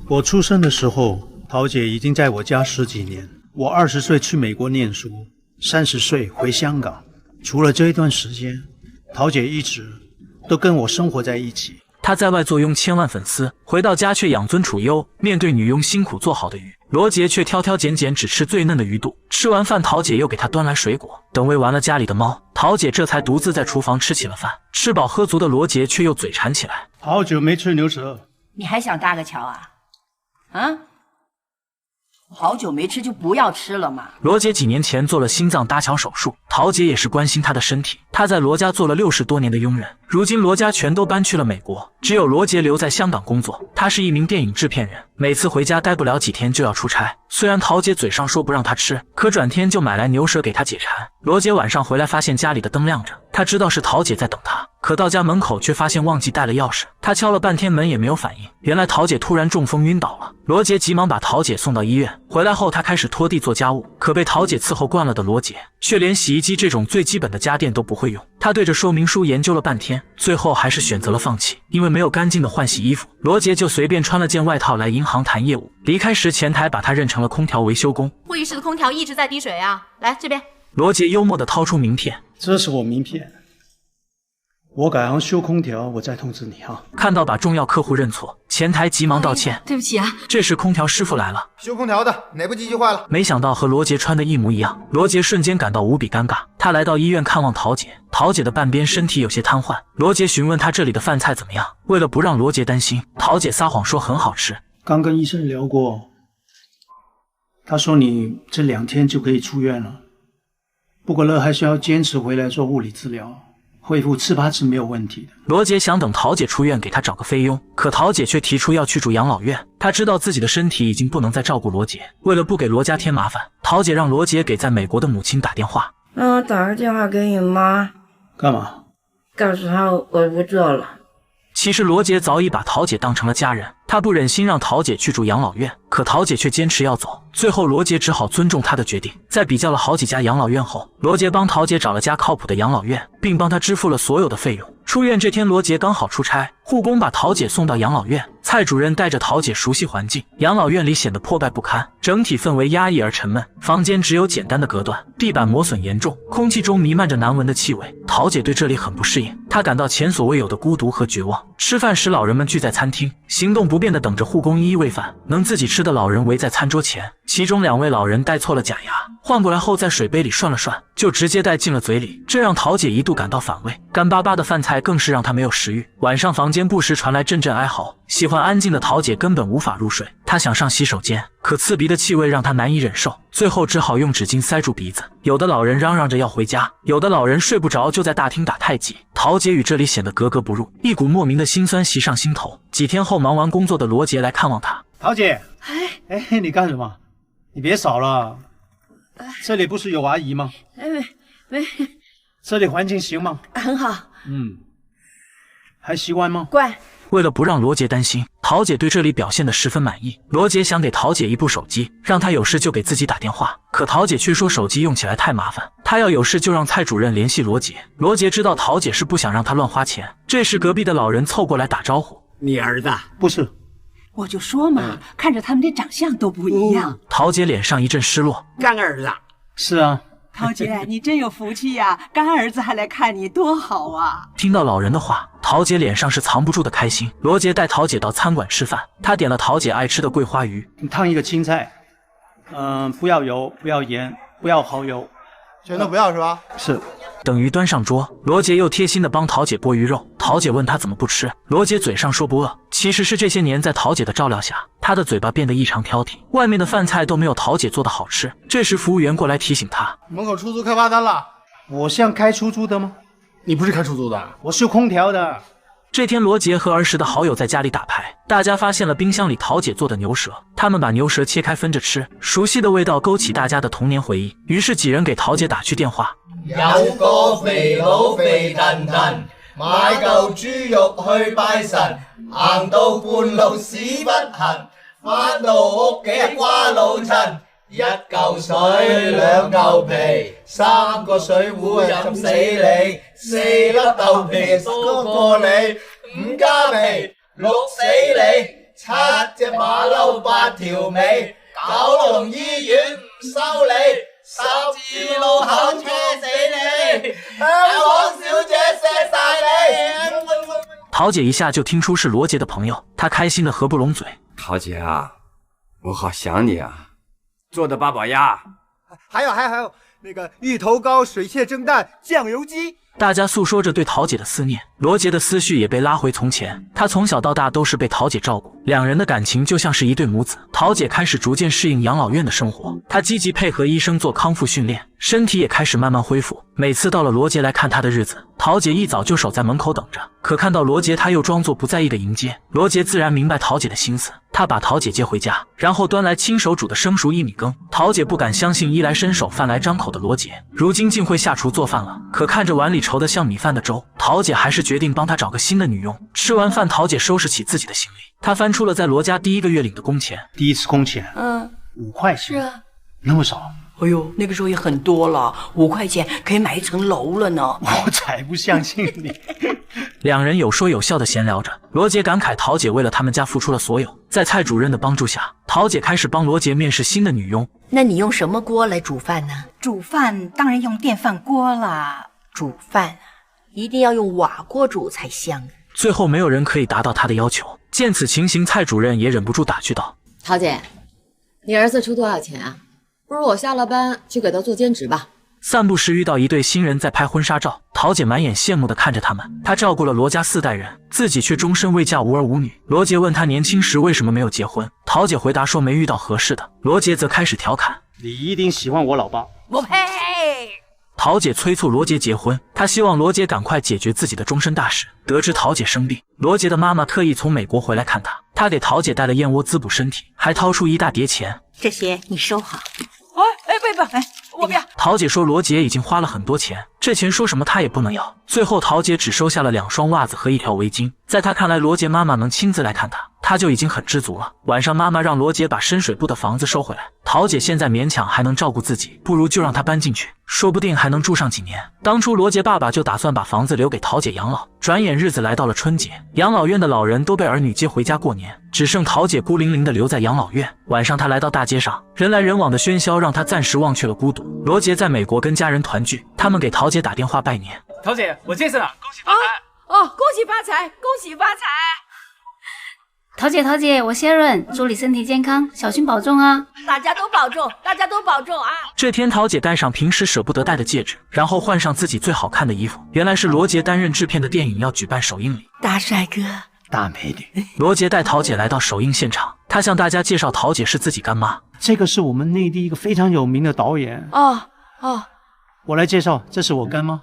我出生的时候，桃姐已经在我家10几年。我20岁去美国念书，30岁回香港。除了这一段时间，桃姐一直都跟我生活在一起。他在外坐拥千万粉丝，回到家却养尊处优。面对女佣辛苦做好的鱼，罗杰却挑挑拣拣，只吃最嫩的鱼肚。吃完饭，桃姐又给他端来水果。等喂完了家里的猫，桃姐这才独自在厨房吃起了饭。吃饱喝足的罗杰却又嘴馋起来。好久没吃牛舌，你还想搭个桥啊？啊？好久没吃就不要吃了嘛。罗杰几年前做了心脏搭桥手术，桃姐也是关心他的身体。他在罗家做了60多年的佣人，如今罗家全都搬去了美国，只有罗杰留在香港工作。他是一名电影制片人，每次回家待不了几天就要出差。虽然桃姐嘴上说不让他吃，可转天就买来牛舌给他解馋。罗杰晚上回来发现家里的灯亮着，他知道是桃姐在等他，可到家门口却发现忘记带了钥匙。他敲了半天门也没有反应，原来桃姐突然中风晕倒了。罗杰急忙把桃姐送到医院，回来后他开始拖地做家务，可被桃姐伺候惯了的罗杰却连洗衣机这种最基本的家电都不会用。他对着说明书研究了半天，最后还是选择了放弃，因为没有干净的换洗衣服。罗杰就随便穿了件外套来银行谈业务。离开时，前台把他认成了空调维修工。会议室的空调一直在滴水啊，来这边。罗杰幽默地掏出名片，这是我名片。我改行修空调，我再通知你啊。看到把重要客户认错，前台急忙道歉，对不起啊。这时空调师傅来了，修空调的哪部机器坏了？没想到和罗杰穿的一模一样，罗杰瞬间感到无比尴尬。他来到医院看望桃姐，桃姐的半边身体有些瘫痪。罗杰询问他这里的饭菜怎么样，为了不让罗杰担心，桃姐撒谎说很好吃。刚跟医生聊过，他说你这2天就可以出院了，不过乐还是要坚持回来做物理治疗。恢复7、8次没有问题的。罗杰想等桃姐出院给他找个菲佣，可桃姐却提出要去住养老院。他知道自己的身体已经不能再照顾罗杰，为了不给罗家添麻烦，桃姐让罗杰给在美国的母亲打电话。打个电话给你妈，干嘛？告诉她我不做了。其实罗杰早已把桃姐当成了家人，他不忍心让桃姐去住养老院，可桃姐却坚持要走。最后罗杰只好尊重她的决定。在比较了好几家养老院后，罗杰帮桃姐找了家靠谱的养老院，并帮她支付了所有的费用。出院这天，罗杰刚好出差，护工把桃姐送到养老院。蔡主任带着桃姐熟悉环境，养老院里显得破败不堪，整体氛围压抑而沉闷，房间只有简单的隔断，地板磨损严重，空气中弥漫着难闻的气味。桃姐对这里很不适应，她感到前所未有的孤独和绝望。吃饭时，老人们聚在餐厅，行动不便的等着护工一一喂饭。能自己吃的老人围在餐桌前，其中2位老人戴错了假牙，换过来后在水杯里涮了涮，就直接带进了嘴里，这让桃姐一度感到反胃。干巴巴的饭菜更是让她没有食欲。晚上房间不时传来阵阵哀嚎，喜欢安静的桃姐根本无法入睡。她想上洗手间，可刺鼻的气味让她难以忍受，最后只好用纸巾塞住鼻子。有的老人嚷嚷着要回家，有的老人睡不着就在大厅打太极。桃姐与这里显得格格不入，一股莫名的心酸袭上心头。几天后，忙完工作的罗杰来看望她。桃姐，你干什么？你别吵了，这里不是有阿姨吗？没，这里环境行吗？很好。还习惯吗？乖。为了不让罗杰担心，桃姐对这里表现得十分满意。罗杰想给桃姐一部手机，让她有事就给自己打电话，可桃姐却说手机用起来太麻烦，她要有事就让蔡主任联系罗杰。罗杰知道桃姐是不想让他乱花钱。这时隔壁的老人凑过来打招呼：“你儿子？不是。”我就说嘛，看着他们的长相都不一样。桃姐脸上一阵失落：“干儿子？”“是啊。”桃姐，你真有福气呀！干儿子还来看你，多好啊！听到老人的话，桃姐脸上是藏不住的开心。罗杰带桃姐到餐馆吃饭，他点了桃姐爱吃的桂花鱼。你烫一个青菜，不要油，不要盐，不要蚝油，全都不要是吧？是。等鱼端上桌，罗杰又贴心的帮桃姐剥鱼肉。桃姐问他怎么不吃，罗杰嘴上说不饿，其实是这些年在桃姐的照料下，他的嘴巴变得异常挑剔，外面的饭菜都没有桃姐做的好吃。这时服务员过来提醒他，门口出租开罚单了。我像开出租的吗？你不是开出租的，我修空调的。这天，罗杰和儿时的好友在家里打牌，大家发现了冰箱里桃姐做的牛舌，他们把牛舌切开分着吃，熟悉的味道勾起大家的童年回忆。于是几人给桃姐打去电话，有個肥佬肥騰騰，買嚿豬肉去拜神，行到半路屎不痕，返到屋企瓜老襯。一嚿水兩嚿皮，3個水壺飲死你，4粒豆皮多過你，5加皮6死你7隻馬騮8條尾，九龍醫院唔收你，10字路口車死你，香港小姐錫晒你。桃姐一下就听出是罗杰的朋友，她开心的合不拢嘴。桃姐啊，我好想你啊，做的八宝鸭，还有那个芋头糕、水蟹蒸蛋、酱油鸡。大家诉说着对桃姐的思念，罗杰的思绪也被拉回从前。他从小到大都是被桃姐照顾，两人的感情就像是一对母子。桃姐开始逐渐适应养老院的生活，她积极配合医生做康复训练，身体也开始慢慢恢复。每次到了罗杰来看她的日子，桃姐一早就守在门口等着。可看到罗杰，她又装作不在意的迎接。罗杰自然明白桃姐的心思，他把桃姐接回家，然后端来亲手煮的生熟薏米羹。桃姐不敢相信衣来伸手饭来张口的罗杰，如今竟会下厨做饭了。可看着碗里稠得像米饭的粥，桃姐还是决定帮他找个新的女佣。吃完饭，桃姐收拾起自己的行李，她翻出了在罗家第1个月领的工钱。第一次工钱5块钱，是啊，那么少？哎呦，那个时候也很多了，5块钱可以买一层楼了呢。我才不相信你。两人有说有笑的闲聊着，罗杰感慨桃姐为了他们家付出了所有。在蔡主任的帮助下，桃姐开始帮罗杰面试新的女佣。那你用什么锅来煮饭呢？煮饭当然用电饭锅啦。煮饭啊，一定要用瓦锅煮才香啊。最后没有人可以达到他的要求。见此情形，蔡主任也忍不住打趣道：桃姐，你儿子出多少钱啊？不如我下了班去给他做兼职吧。散步时遇到一对新人在拍婚纱照，桃姐满眼羡慕地看着他们。她照顾了罗家4代人，自己却终身未嫁，无儿无女。罗杰问她年轻时为什么没有结婚，桃姐回答说没遇到合适的。罗杰则开始调侃：你一定喜欢我老爸。我呸！桃姐催促罗杰结婚，她希望罗杰赶快解决自己的终身大事。得知桃姐生病，罗杰的妈妈特意从美国回来看她，她给桃姐带了燕窝滋补身体，还掏出一大叠钱。这些你收好。不，我不要。桃姐说罗杰已经花了很多钱，这钱说什么她也不能要。最后桃姐只收下了2双袜子和1条围巾。在她看来，罗杰妈妈能亲自来看她就已经很知足了。晚上妈妈让罗杰把深水埗的房子收回来，桃姐现在勉强还能照顾自己，不如就让她搬进去，说不定还能住上几年。当初罗杰爸爸就打算把房子留给桃姐养老。转眼日子来到了春节，养老院的老人都被儿女接回家过年，只剩桃姐孤零零的留在养老院。晚上她来到大街上，人来人往的喧嚣让她暂时忘却了孤独。罗杰在美国跟家人团聚，他们给桃姐打电话拜年。桃姐，我健身了，恭喜发财！恭喜发财，恭喜发财！桃姐，我谢润，祝你身体健康，小心保重啊！大家都保重，大家都保重啊！这天，桃姐戴上平时舍不得戴的戒指，然后换上自己最好看的衣服。原来是罗杰担任制片的电影要举办首映礼。大帅哥，大美女。罗杰带桃姐来到首映现场，他向大家介绍桃姐是自己干妈。这个是我们内地一个非常有名的导演。我来介绍，这是我干妈。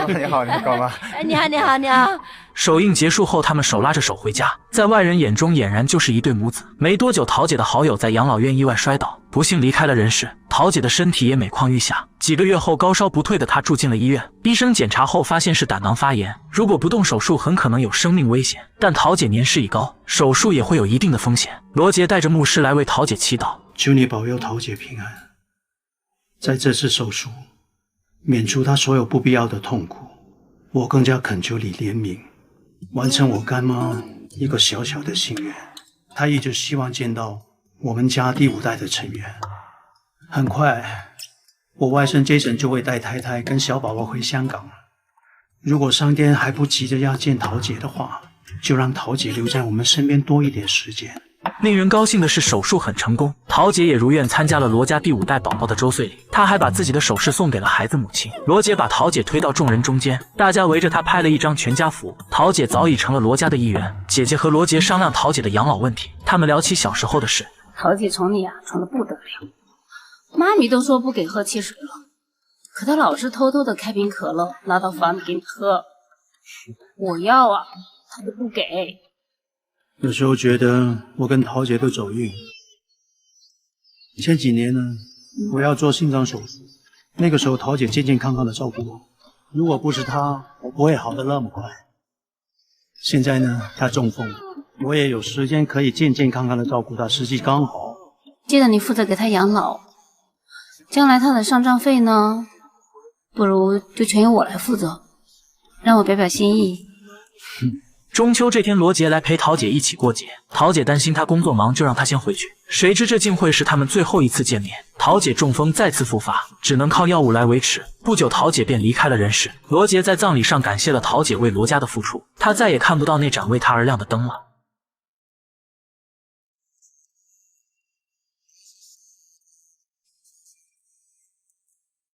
你好，干妈。你好。首映结束后，他们手拉着手回家，在外人眼中俨然就是一对母子。没多久，桃姐的好友在养老院意外摔倒，不幸离开了人世。桃姐的身体也每况愈下，几个月后高烧不退的她住进了医院。医生检查后发现是胆囊发炎，如果不动手术，很可能有生命危险。但桃姐年事已高，手术也会有一定的风险。罗杰带着牧师来为桃姐祈祷，求你保佑桃姐平安，在这次手术免除她所有不必要的痛苦。我更加恳求你怜悯，完成我干妈一个小小的心愿。她一直希望见到我们家第5代的成员。很快，我外甥 Jason 就会带太太跟小宝宝回香港了。如果上天还不急着要见桃姐的话，就让桃姐留在我们身边多一点时间。令人高兴的是，手术很成功，桃姐也如愿参加了罗家第5代宝宝的周岁礼。她还把自己的首饰送给了孩子母亲。罗杰把桃姐推到众人中间，大家围着她拍了一张全家福。桃姐早已成了罗家的一员。姐姐和罗杰商量桃姐的养老问题，他们聊起小时候的事。桃姐宠你啊，宠得不得了，妈咪都说不给喝汽水了，可她老是偷偷的开瓶可乐拿到房里给你喝，我要啊，她都不给。有时候觉得我跟桃姐都走运。前几年呢，我要做心脏手术，那个时候桃姐健健康康的照顾我，如果不是她，我不会好得那么快。现在呢，她中风，我也有时间可以健健康康的照顾她，时机刚好。记得你负责给她养老，将来她的丧葬费呢，不如就全由我来负责，让我表表心意。中秋这天，罗杰来陪桃姐一起过节。桃姐担心他工作忙，就让他先回去。谁知这竟会是他们最后一次见面。桃姐中风再次复发，只能靠药物来维持。不久，桃姐便离开了人世。罗杰在葬礼上感谢了桃姐为罗家的付出，他再也看不到那盏为他而亮的灯了。